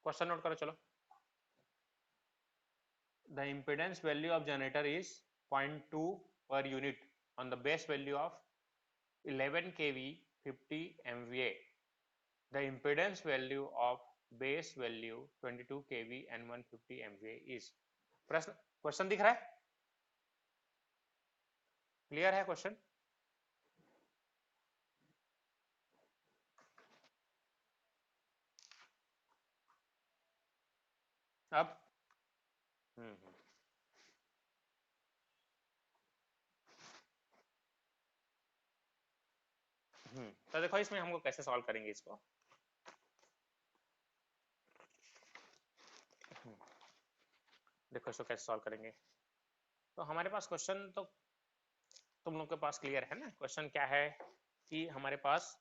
Question note करो चलो। The impedance value of generator is 0.2 per unit on the base value of 11 kV 50 MVA. The impedance value of base value 22 kV and 150 MVA is। प्रश्न question दिख रहा है? Clear है question? अब तो देखो इसमें हमको कैसे सॉल्व करेंगे इसको। देखो इसको कैसे सॉल्व करेंगे। तो हमारे पास क्वेश्चन तो तुम लोग के पास क्लियर है ना। क्वेश्चन क्या है कि हमारे पास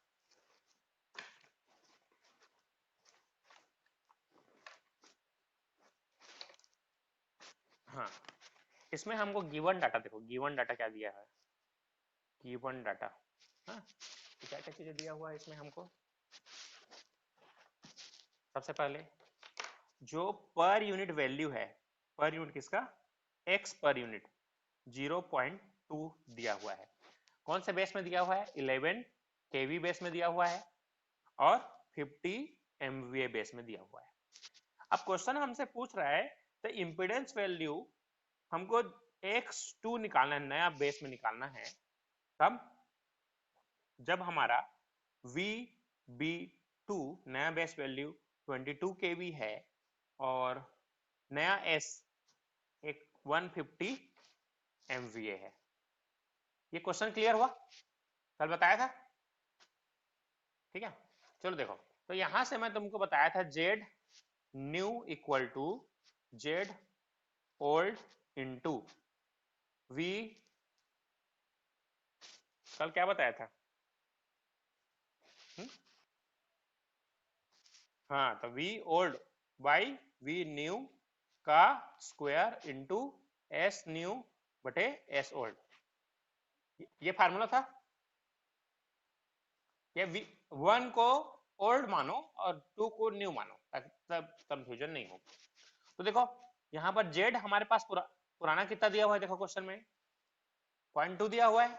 हाँ, इसमें हमको गिवन डाटा, देखो गिवन डाटा क्या दिया है, गिवन डाटा। हाँ, तो क्या क्या चीजें दिया हुआ है इसमें हमको। सबसे पहले जो पर यूनिट वैल्यू है, पर यूनिट किसका, एक्स पर यूनिट 0.2 दिया हुआ है। कौन से बेस में दिया हुआ है, 11 केवी बेस में दिया हुआ है और 50 एमवीए बेस में दिया हुआ है। अब क्वेश्चन हमसे पूछ रहा है तो इम्पीडेंस वैल्यू हमको x2 निकालना है, नया बेस में निकालना है। तब जब हमारा VB2 नया बेस वैल्यू 22 kV है और नया S एक 150 MVA है। ये क्वेश्चन क्लियर हुआ? कल बताया था, ठीक है। चलो देखो, तो यहां से मैं तुमको बताया था Z new equal to Z old into V, कल क्या बताया था? हुँ? हाँ, तो V old by V new का स्क्वायर इंटू S न्यू बटे S ओल्ड। ये फार्मूला था। ये वन को ओल्ड मानो और टू को न्यू मानो, तब कंफ्यूजन नहीं हो। तो देखो यहाँ पर जेड हमारे पास पुराना कितना दिया हुआ है, देखो क्वेश्चन में 0.2 दिया हुआ है,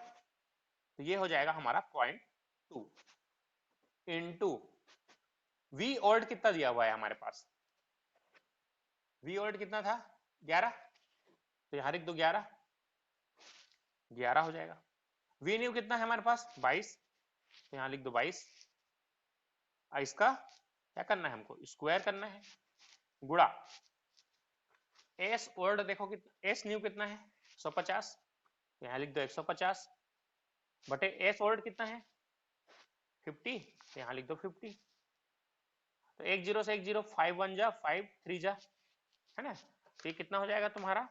तो ये हो जाएगा हमारा 0.2 इंटू वी ओल्ड कितना दिया हुआ है हमारे पास, वी ओल्ड कितना था 11, तो यहाँ लिख दो 11, 11 हो जाएगा। वी न्यू कितना है हमारे पास 22, तो यहाँ लिख दो 22। इसका क्या करना है, हमको स्क्वायर करना है, गुणा एस ओल्ड, देखो कितना एस न्यू कितना है 150, तो यहाँ लिख दो 150 बटे एस ओल्ड कितना है 50, तो यहाँ लिख दो 50। तो एक जीरो से एक जीरो, 5 1 जा 5 3 जा, है ना। तो ये कितना हो जाएगा तुम्हारा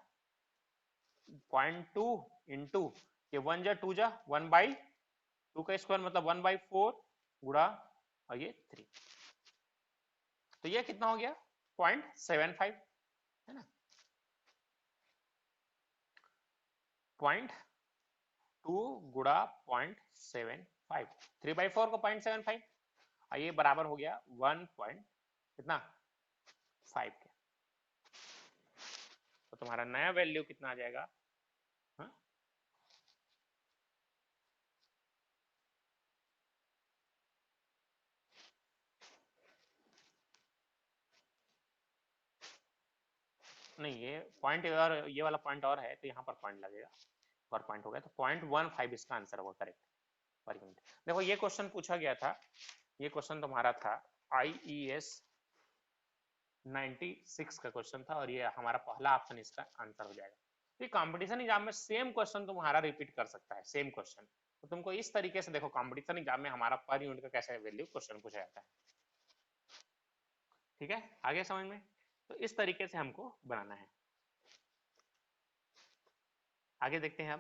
0.2 इंटू ये 1 जा 2 जा 1/2 का स्क्वायर मतलब 1/4 गुणा और ये 3, तो ये कितना हो गया 0.75, है ना। 0.2 गुणा 0.75, 3/4 को 0.75, और ये बराबर हो गया 1 पॉइंट कितना 5 के। तो तुम्हारा नया वैल्यू कितना आ जाएगा, हाँ? नहीं, ये पॉइंट और ये वाला पॉइंट और है, तो यहाँ पर पॉइंट लगेगा और पॉइंट हो गया, तो 0.15 इसका आंसर होगा करेक्ट पर यूनिट। देखो ये क्वेश्चन पूछा गया था, ये क्वेश्चन तुम्हारा था IES 96 का क्वेश्चन था, और ये हमारा पहला ऑप्शन इसका आंसर हो जाएगा। तो कंपटीशन एग्जाम में सेम क्वेश्चन तुम्हारा रिपीट कर सकता है, सेम क्वेश्चन। तो तुमको इस तरीके से देखो कंपटीशन एग्जाम में हमारा पर यूनिट का कैसे वैल्यू क्वेश्चन पूछा जाता है, ठीक है, आगे समझ में। तो इस तरीके से हमको बनाना है। आगे देखते हैं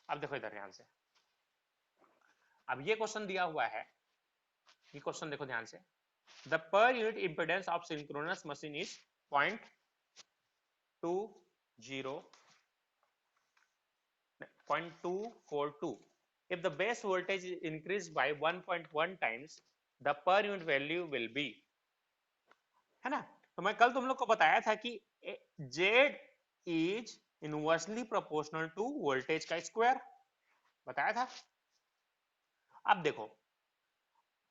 अब देखो इधर ध्यान से, अब ये क्वेश्चन दिया हुआ है, ये क्वेश्चन देखो ध्यान से। The per unit impedance of synchronous machine is 0.242 if the base voltage is increased by 1.1 times the per unit value will be, है ना। तो मैं कल तुम लोग को बताया था कि Z is inversely proportional to voltage का स्क्वायर, बताया था। अब देखो,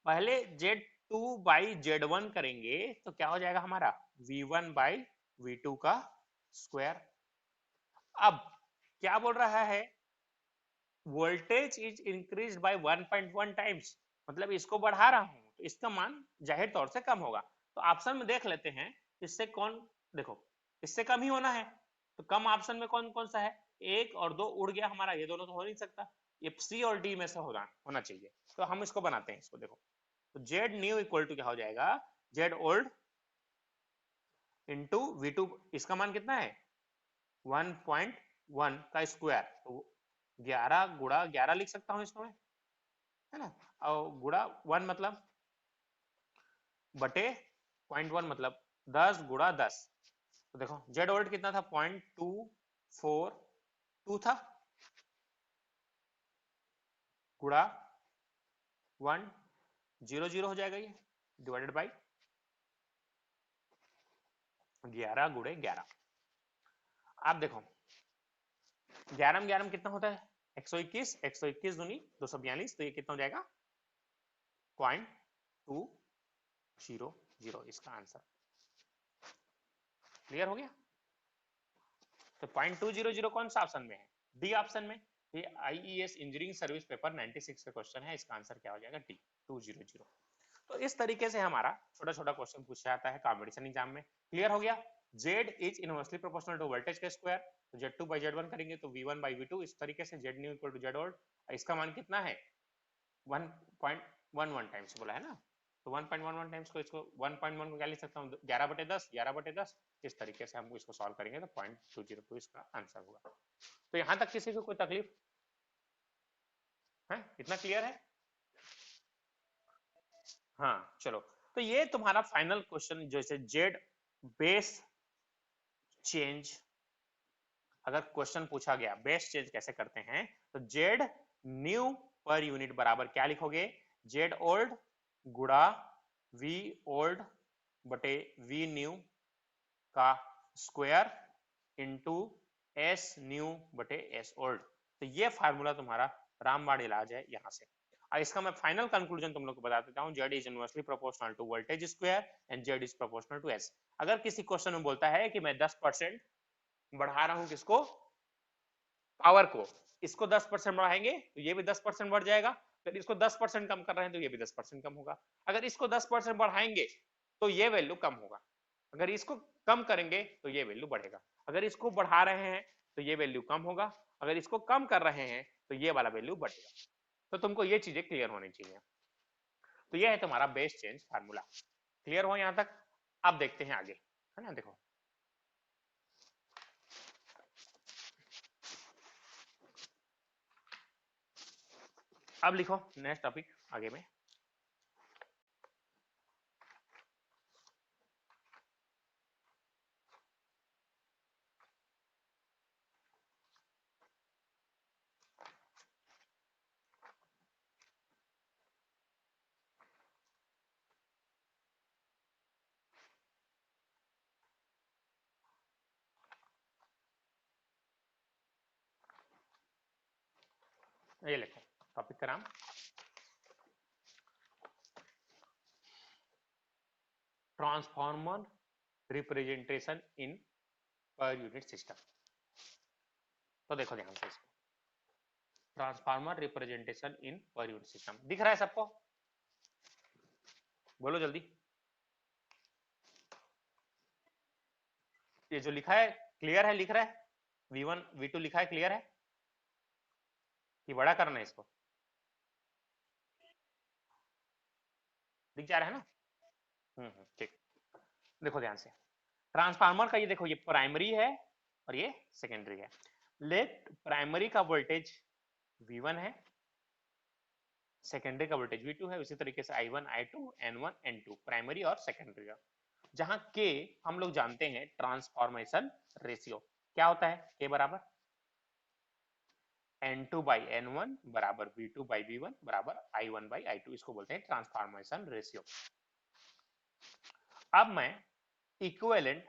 पहले Z2 बाई Z1 करेंगे तो क्या हो जाएगा हमारा V1 बाई V2 का स्क्वायर। अब क्या बोल रहा है, voltage is increase by 1.1 times, मतलब इसको बढ़ा रहा हूं तो इसका मान जाहिर तौर से कम होगा। तो ऑप्शन में देख लेते हैं, इससे कौन, देखो इससे कम ही होना है, तो कम ऑप्शन में कौन कौन सा है, 1 और 2 उड़ गया हमारा, ये दोनों तो हो नहीं सकता, ये सी और डी में से होना चाहिए। तो हम इसको बनाते हैं, इसको देखो, तो जेड न्यू इक्वल टू क्या हो जाएगा, जेड ओल्ड इंटू V2, इसका मान कितना है 1.1 का स्क्वायर, तो 11 गुणा 11 लिख सकता हूं इसको मैं, है ना, और गुणा 1 मतलब बटे 0.1 मतलब 10 गुणा 10। तो देखो जेड ओल्ड कितना था, 0.242 था, गुणा 100 हो जाएगा ये, डिवाइडेड बाई 11 गुणे 11। आप देखो 11 में 11 में कितना होता है 121, 121 दूनी 242, तो ये कितना हो जाएगा 0.200, इसका आंसर क्लियर हो गया। तो 0.200 कौन सा ऑप्शन में है, डी ऑप्शन में। ये आईईएस इंजीनियरिंग सर्विस पेपर 96 का क्वेश्चन है, इसका आंसर क्या हो जाएगा डी 200। तो इस तरीके से हमारा छोटा छोटा क्वेश्चन पूछा जाता है कॉम्पिटिशन एग्जाम में। क्लियर हो गया। Z is inversely proportional to voltage का स्क्वायर, तो Z two by Z one करेंगे तो V one by V two, इस तरीके से Z new equal to Z old, इसका मान कितना है 1.11 टाइम्स बोला है ना, तो 1.11 टाइम्स को, इसको 1.1 को क्या लिख सकता हूँ 11/10, 11/10, इस तरीके से हम इसको सॉल्व करेंगे तो 0.202 इसका आंसर होगा। तो यहाँ तक किसी को कोई तकलीफ है, इतना क्लियर है। हाँ चलो, तो ये तुम्हारा फाइनल क्वेश्चन, जैसे जेड बेस चेंज, अगर क्वेश्चन पूछा गया बेस चेंज कैसे करते हैं, तो जेड न्यू पर यूनिट बराबर क्या लिखोगे, जेड ओल्ड गुड़ा वी ओल्ड बटे वी न्यू का स्क्वायर इंटू एस न्यू बटे एस ओल्ड। तो ये फार्मूला तुम्हारा रामबाण इलाज है यहाँ से। और इसका मैं फाइनल कंक्लूजन तुम लोग को बता देता हूँ, Z is inversely proportional to voltage square and Z is proportional to S. अगर किसी क्वेश्चन में बोलता है कि मैं 10% बढ़ा रहा हूं किसको, पावर को, इसको 10% बढ़ाएंगे तो ये भी 10% बढ़ जाएगा, अगर इसको 10% कम कर रहे हैं तो ये भी 10% कम होगा, अगर इसको 10% बढ़ाएंगे तो ये वैल्यू कम होगा, अगर इसको कम करेंगे तो ये वैल्यू बढ़ेगा, अगर इसको बढ़ा रहे हैं तो ये वैल्यू कम होगा, अगर इसको कम कर रहे हैं तो ये वाला वैल्यू बढ़ेगा। तो तुमको ये चीजें क्लियर होनी चाहिए। तो ये है तुम्हारा बेस चेंज फार्मूला। क्लियर हो यहां तक। अब देखते हैं आगे, है ना। देखो अब लिखो नेक्स्ट टॉपिक आगे में। ये लिखो टॉपिक का नाम, transformer representation in per unit system. तो देखो ध्यान से इसको, transformer representation in per unit system दिख रहा है सबको, बोलो जल्दी। ये जो लिखा है क्लियर है, लिख रहा है V1 V2 लिखा है, क्लियर है कि बड़ा करना है इसको, दिख जा रहा है ना। ठीक, देखो ध्यान से, ट्रांसफार्मर का ये देखो, ये प्राइमरी है और ये सेकेंडरी है। लेट प्राइमरी का वोल्टेज V1 है, सेकेंडरी का वोल्टेज V2 है, उसी तरीके से I1 I2 N1 N2 primary और सेकेंडरी का, जहां K हम लोग जानते हैं ट्रांसफॉर्मेशन रेशियो क्या होता है, K बराबर N2 बाई N1 बराबर V2 बाई V1 बराबर I1 बाई I2, इसको बोलते हैं ट्रांसफॉर्मेशन रेशियो। अब मैं इक्विवेलेंट,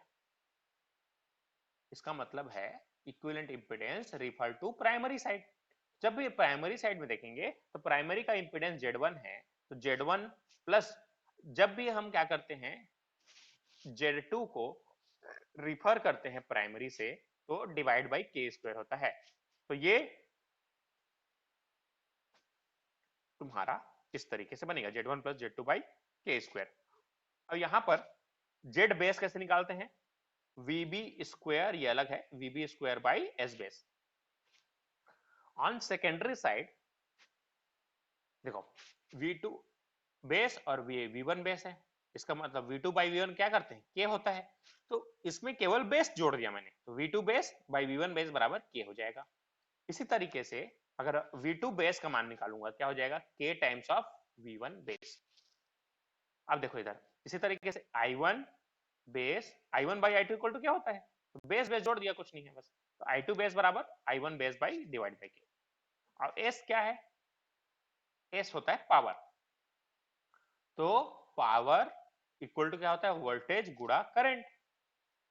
इसका मतलब है equivalent impedance refer to primary side. जब भी प्राइमरी साइड में देखेंगे तो प्राइमरी का इंपेडेंस Z1 है, तो Z1 प्लस, जब भी हम क्या करते हैं Z2 को रिफर करते हैं प्राइमरी से, तो डिवाइड बाई के स्क्वायर होता है। तो ये तुम्हारा इस तरीके से बनेगा Z1 प्लस Z2 बाई के स्क्वायर। अब यहां पर Z बेस कैसे निकालते हैं, VB स्क्वायर, ये अलग है, VB square by S base. On secondary side देखो V2 बेस और V1 बेस है, इसका मतलब V2 बाई V1 क्या करते हैं, K होता है, तो इसमें केवल बेस जोड़ दिया मैंने, तो V2 base by V1 base बराबर K हो जाएगा। इसी तरीके से अगर V2 बेस का मान निकालूंगा क्या हो जाएगा, K times of V1 base. अब देखो इधर इसी तरीके से I1 base, I1 by I2 equal to क्या होता है, तो बेस बेस जोड़ दिया, कुछ नहीं है बस, तो I2 बेस बराबर I1 base by divide by K। और S क्या है, S होता है पावर, तो पावर इक्वल टू क्या होता है, वोल्टेज गुणा करंट।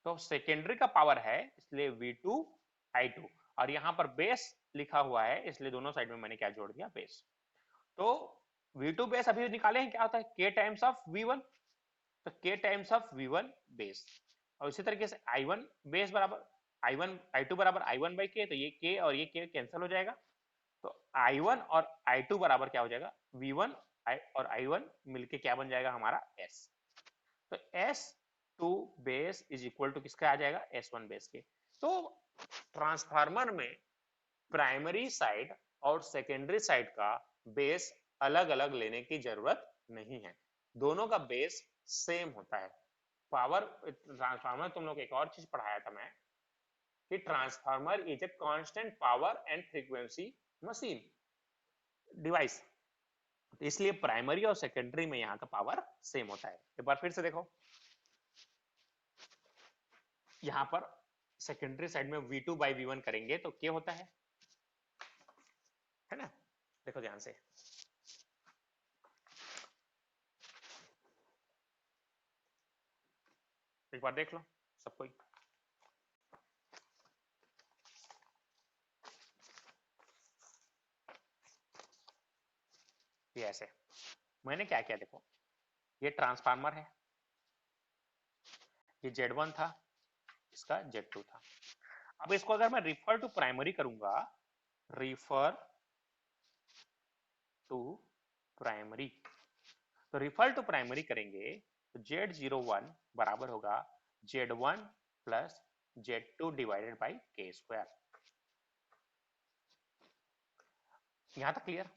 तो सेकेंडरी का पावर है इसलिए V2 I2, और यहां पर बेस लिखा हुआ है इसलिए दोनों साइड में मैंने क्या जोड़ दिया, बेस। तो V2 बेस अभी निकाले हैं, क्या होता है K टाइम्स ऑफ V1, तो K times of V1 base. और इसी तरीके से I1 बेस बराबर I1 I2 बराबर I1 बाई K, तो ये K और ये K कैंसिल हो जाएगा, तो I1 और I2 बराबर क्या हो जाएगा, V1 और I1 मिलके क्या बन जाएगा हमारा S। तो S2 base is equal to किसका आ जाएगा, S1 बेस के। तो ट्रांसफार्मर में प्राइमरी साइड और सेकेंडरी साइड का बेस अलग अलग लेने की जरूरत नहीं है, दोनों का बेस सेम होता है। पावर ट्रांसफार्मर, तुम लोग एक और चीज पढ़ाया था मैं, कि transformer is a constant power and frequency machine device, इसलिए प्राइमरी और सेकेंडरी में यहाँ का पावर सेम होता है। एक बार फिर से देखो, यहाँ पर सेकेंडरी साइड में V2 बाई V1 करेंगे तो क्या होता है ना, देखो ध्यान से, एक बार देख लो सब कोई। ये ऐसे मैंने क्या किया, देखो ये ट्रांसफार्मर है, ये Z1 था, इसका Z2 था। अब इसको अगर मैं रिफर टू प्राइमरी करूंगा, रिफर टू प्राइमरी, तो रिफर टू प्राइमरी करेंगे तो Z01 बराबर होगा Z1 plus Z2 divided by K square. यहां तक क्लियर,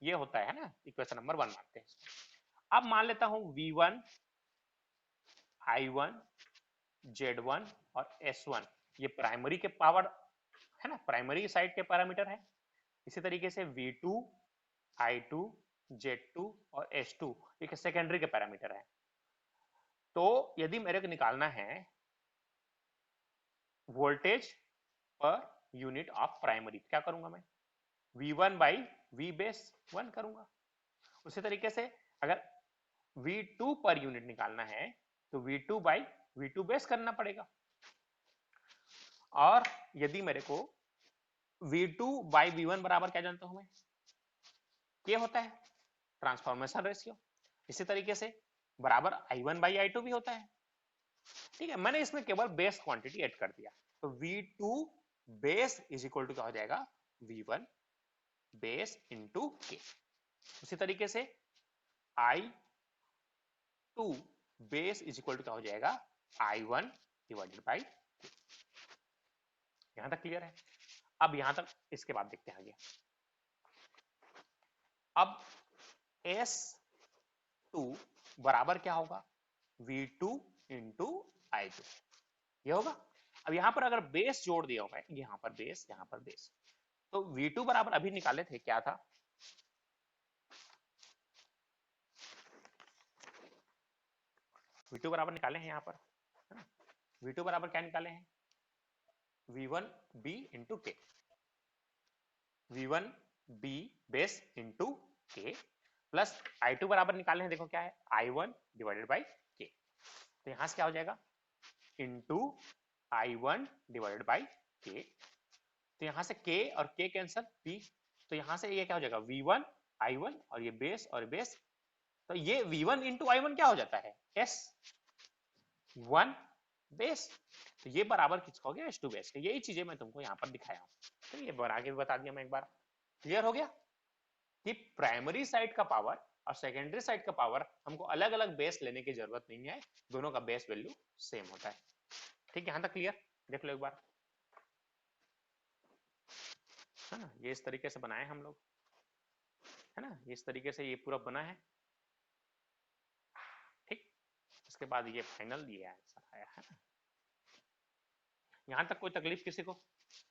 ये होता है ना इक्वेशन नंबर 1 मानते हैं। अब मान लेता हूं V1 I1 Z1 और S1 ये प्राइमरी के पावर है ना, प्राइमरी साइड के पैरामीटर है। इसी तरीके से V2 I2 Z2 और S2 ये सेकेंडरी के पैरामीटर है। तो यदि मेरे को निकालना है voltage per unit of primary, क्या करूंगा मैं, V1 बाई V बेस 1 करूंगा। उसी तरीके से अगर V2 पर यूनिट निकालना है तो V2 बाई V2 बेस करना पड़ेगा। और यदि मेरे को V2 बाई V1 बराबर क्या जानता हूं मैं, ये होता है ट्रांसफॉर्मेशन रेशियो। इसी तरीके से बराबर I1 बाई I2 भी होता है। ठीक है, मैंने इसमें केवल बेस क्वांटिटी ऐड कर दिया, तो V2 base is equal to क्या हो जाएगा, V1 बेस इंटू K। उसी तरीके से I2 base is equal to क्या हो जाएगा, I1 डिवाइडेड बाई K। यहां तक क्लियर है। अब यहां तक, इसके बाद देखते हैं आगे। अब S2 बराबर क्या होगा, V2 इंटू I2, ये होगा। अब यहां पर अगर बेस जोड़ दिया मैं, यहां पर बेस, यहां पर बेस, तो V2 बराबर अभी निकाले थे क्या था, V2 बराबर निकाले हैं यहां पर, है ना, V2 बराबर क्या निकाले हैं, V1 B into K। V1 B base into के प्लस I2 बराबर निकालने हैं, देखो क्या है I1 डिवाइडेड बाई के। तो यहां से क्या हो जाएगा इंटू I1 डिवाइडेड बाई के। तो यहां से k और k कैंसल p, तो यहां से ये क्या हो जाएगा V1 I1 और ये बेस, तो ये V1 इंटू I1 क्या हो जाता है S1 बेस। तो ये बराबर किसका हो गया H2 बेस। यही चीजें मैं तुमको यहाँ पर दिखाया हूँ, तो ये बना के भी बता दिया मैं एक बार। क्लियर हो गया कि प्राइमरी साइड का पावर और सेकेंडरी साइड का पावर हमको अलग अलग बेस लेने की जरूरत नहीं है, दोनों का बेस वैल्यू सेम होता है। ठीक है, यहां तक क्लियर? देख लो एक बार, है ना, ये इस तरीके से बनाए हम लोग, है ना, इस तरीके से ये पूरा बना है। ठीक, इसके बाद ये फाइनल ये आंसर आया है ना। यहां तक कोई तकलीफ किसी को,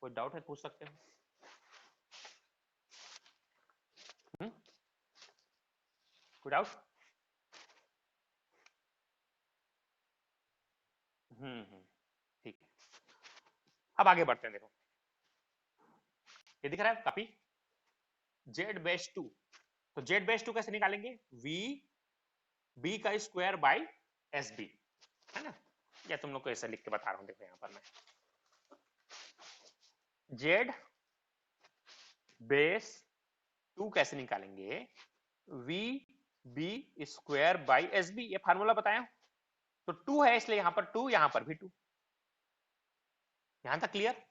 कोई डाउट है पूछ सकते हो। कोई डाउट? ठीक है, अब आगे बढ़ते हैं। देखो ये दिख रहा है कॉपी जेड बेस 2, तो जेड बेस 2 कैसे निकालेंगे वी बी का स्क्वायर बाई एस बी, है ना। या तुम लोग को ऐसा लिख के बता रहा हूं, देखो यहां पर मैं जेड बेस 2 कैसे निकालेंगे V B square by S B, ये फार्मूला बताया। तो 2 है इसलिए यहां पर 2, यहां पर भी 2। यहां तक क्लियर?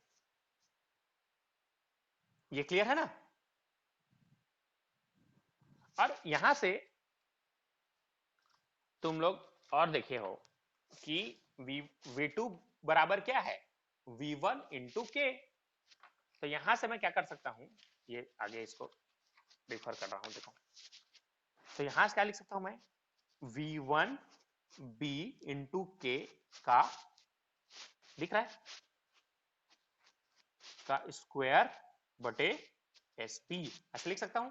ये क्लियर है ना। और यहां से तुम लोग और देखे हो कि V2 बराबर क्या है V1 इंटू के। तो यहां से मैं क्या कर सकता हूं, ये आगे इसको रेफर कर रहा हूं, देखो। तो यहां से क्या लिख सकता हूं मैं V1 B इंटू के का, दिख रहा है, का स्क्वायर बटे एस पी, ऐसे लिख सकता हूं।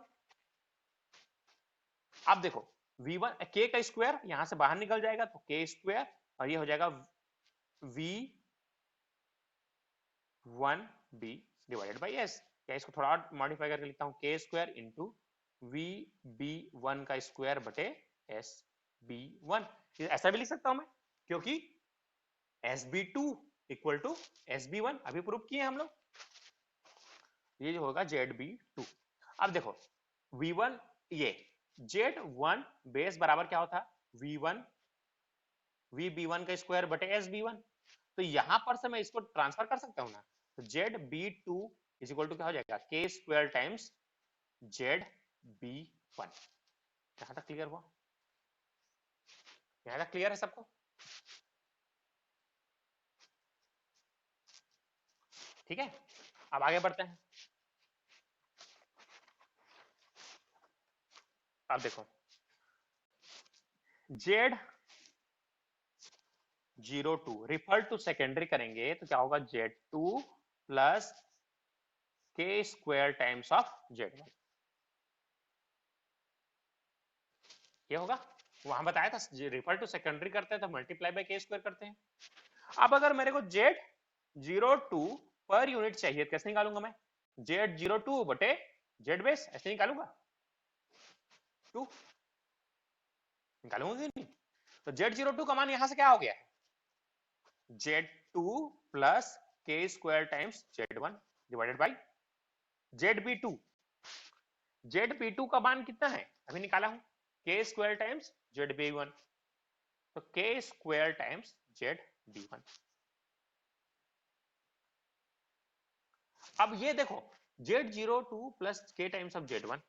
अब देखो V1 के का स्क्वायर यहां से बाहर निकल जाएगा तो के स्क्वायर, और ये हो जाएगा V1 B divided by S. क्या इसको थोड़ा और मॉडिफाई करके लिखता हूं K square into V B one का स्क्वायर बटे एस बी वन, ऐसा भी लिख सकता हूं मैं, क्योंकि S B two equal to S B one अभी प्रूव किए हम लोग। ये जो होगा जेड बी टू। अब देखो V1 ये Z1 बेस बराबर क्या होता V1 वी बी वन का स्क्वायर बटे एस बी वन। तो यहां पर से मैं इसको ट्रांसफर कर सकता हूं ना, तो Z B two is equal to क्या हो जाएगा K square times Z B one. यहां तक क्लियर हुआ? यहां तक क्लियर है सबको? ठीक है, अब आगे बढ़ते हैं। अब देखो जेड 02 रिफर टू सेकेंडरी करेंगे तो क्या होगा Z2 प्लस के स्क्वायर टाइम्स ऑफ Z1, ये होगा। वहां बताया था रिफर टू सेकेंडरी करते हैं तो मल्टीप्लाई बाय के स्क्वायर करते हैं। अब अगर मेरे को Z02 पर यूनिट चाहिए तो कैसे निकालूंगा मैं Z02 बटे जेड बेस, ऐसे निकालूंगा 2, निकालूंगा कि नहीं। तो Z02 का मान यहां से क्या हो गया Z2 प्लस के square times Z1 divided by ZB2। ZB2 का मान कितना है अभी निकाला हूं के स्क्वायर टाइम्स ZB1, तो के स्क्वायर टाइम्स ZB1। अब ये देखो Z02 प्लस के टाइम्स ऑफ Z1,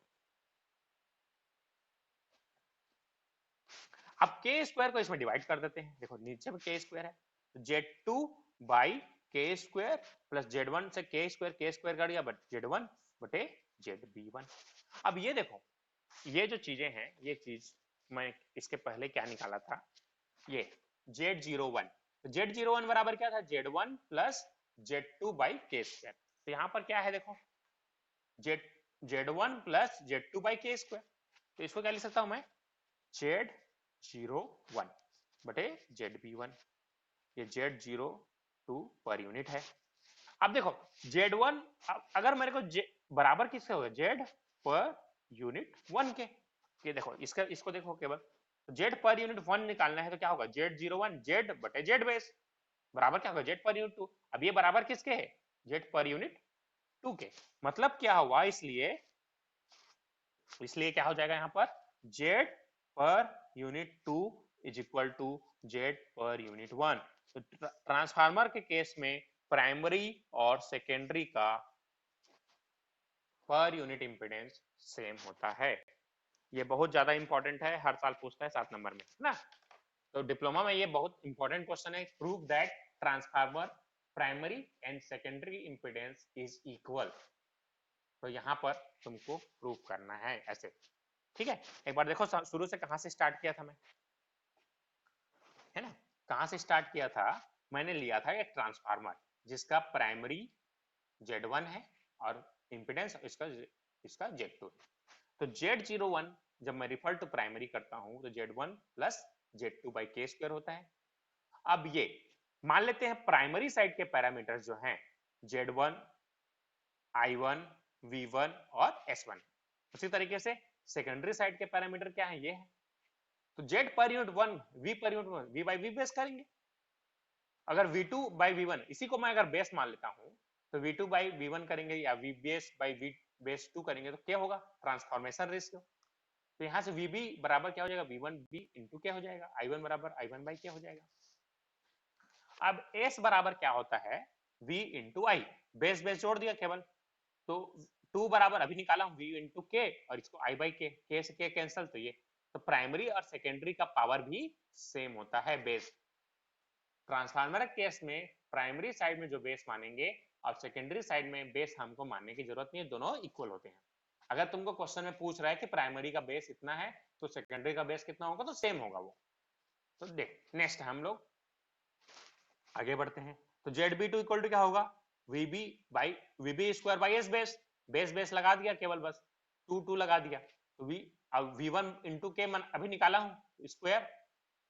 अब के स्क्वायर को इसमें डिवाइड कर देते हैं, देखो नीचे में के स्क्वायर है तो Z2 बाई के स्क्वायर प्लस Z1 से के स्क्वायर कर दिया बट Z1 बटे ZB1। अब ये देखो ये जो चीजें हैं, ये चीज मैं इसके पहले क्या निकाला था, ये Z01, तो Z01 बराबर क्या था Z1 प्लस Z2 बाई के स्क्वायर। तो यहां पर क्या है देखो Z1 प्लस Z2 बाई के स्क्वायर, तो इसको क्या लिख सकता हूं मैं Z01 बटे ZB1, ये Z02 पर यूनिट है। अब देखो Z1, अगर मेरे को बराबर किससे होगा, जेड पर यूनिट 1 के। ये देखो इसको देखो केवल, जेड पर यूनिट 1 निकालना है तो क्या होगा, जेड 01 जेड बटे जेड बेस बराबर क्या होगा, जेड पर यूनिट 2। अब ये बराबर किसके है, जेड पर यूनिट 2 के। मतलब क्या हुआ, इसलिए क्या हो जाएगा यहाँ पर, Z per unit 2 is equal to Z per unit 1। तो ट्रांसफार्मर के केस में प्राइमरी और सेकेंडरी का पर यूनिट इंपीडेंस सेम होता है। ये बहुत ज्यादा इंपॉर्टेंट है, हर साल पूछता है 7 नंबर में, है ना। तो डिप्लोमा में ये बहुत इंपॉर्टेंट क्वेश्चन है, prove that transformer primary and secondary impedance is equal. तो यहाँ पर तुमको प्रूव करना है ऐसे, ठीक है। एक बार देखो शुरू से कहाँ से स्टार्ट किया था मैं, है ना। कहाँ से स्टार्ट किया था, मैंने लिया था एक ट्रांसफार्मर जिसका प्राइमरी Z1 है और इंपीडेंस इसका Z2 है। तो Z01 जब मैं रिफर टू प्राइमरी करता हूं तो Z1 प्लस Z2 बाई के स्क्वायर होता है। अब ये मान लेते हैं प्राइमरी साइड के पैरामीटर जो हैं Z1, I1, V1 और S1। उसी तरीके से सेकेंडरी साइड के पैरामीटर क्या है, ये है। तो Z पर यूनिट 1, V पर unit 1, V by V base करेंगे। अगर V2 बाई V1 इसी को मैं अगर बेस मान लेता हूं तो V2 बाई V1 करेंगे या V base by V base 2 करेंगे तो क्या होगा, ट्रांसफॉर्मेशन रेशियो। तो यहाँ से VB बराबर क्या हो जाएगा, V1B इंटू क्या हो जाएगा, I1 बराबर I1 बाई क्या हो जाएगा। अब S बराबर क्या होता है, V into I, base base जोड़ दिया केवल। तो 2 बराबर अभी निकाला हूं V इंटू K और इसको I बाई K से K कैंसल, तो ये तो प्राइमरी और सेकेंडरी का पावर भी सेम होता है बेस। ट्रांसफार्मर के केस में प्राइमरी साइड में जो बेस मानेंगे और सेकेंडरी साइड में बेस हमको मानने की जरूरत नहीं है, दोनों इक्वल होते हैं। अगर तुमको क्वेश्चन में पूछ रहा है कि प्राइमरी का बेस इतना है तो सेकेंडरी का बेस कितना होगा, तो सेम होगा वो। तो देख नेक्स्ट हम लोग आगे बढ़ते हैं। तो ZB2 इक्वल टू क्या होगा, VB by VB square by S base, base लगा दिया केवल, बस 2 लगा दिया। तो V अब V1 इंटू के अभी निकाला हूं स्क्वायर,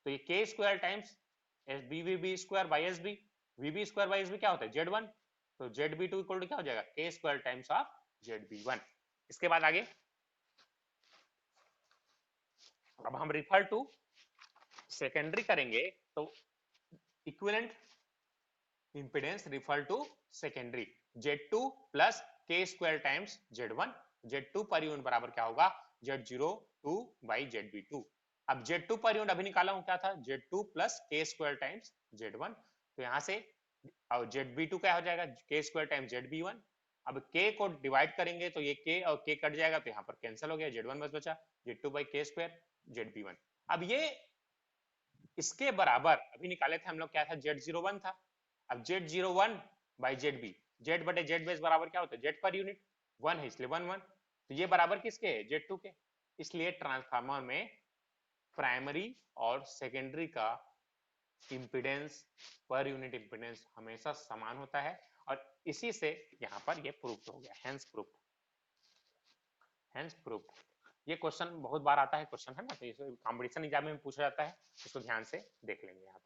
तो ये K square times VB square by SB, VB square by SB क्या होता है, Z1। तो ZB2 इक्वल टू क्या हो जाएगा, K square times of ZB1। इसके बाद आगे अब हम रिफर टू सेकेंडरी करेंगे तो equivalent impedance refer to secondary Z2 plus K square times Z1। Z2 per unit बराबर क्या होगा, Z02 बाई ZB2। अब Z2 पर यूनिट अभी निकाला हूं क्या था, Z2 plus K square times Z1। तो यहां से और ZB2 क्या हो जाएगा, K स्क्वायर टाइम्स ZB1। अब K को डिवाइड करेंगे तो ये K और K कट जाएगा तो यहाँ पर कैंसिल हो गया, Z1 बस बचा, Z2 by K square ZB1। अब ये इसके बराबर अभी निकाले थे हम लोग क्या था, Z01 था। अब Z01 बाई ZB, Z बटे Z बेस बराबर क्या होता है, Z पर यूनिट 1 है इसलिए 1 1। तो ये बराबर किसके है, Z2 के। इसलिए ट्रांसफार्मर में प्राइमरी और सेकेंडरी का इंपीडेंस पर यूनिट इंपीडेंस हमेशा समान होता है और इसी से यहाँ पर ये प्रूफ हो गया, हेंस प्रूफ। ये क्वेश्चन बहुत बार आता है, क्वेश्चन है ना, तो कंपटीशन एग्जाम में पूछा जाता है, इसको ध्यान से देख लेंगे यहाँ।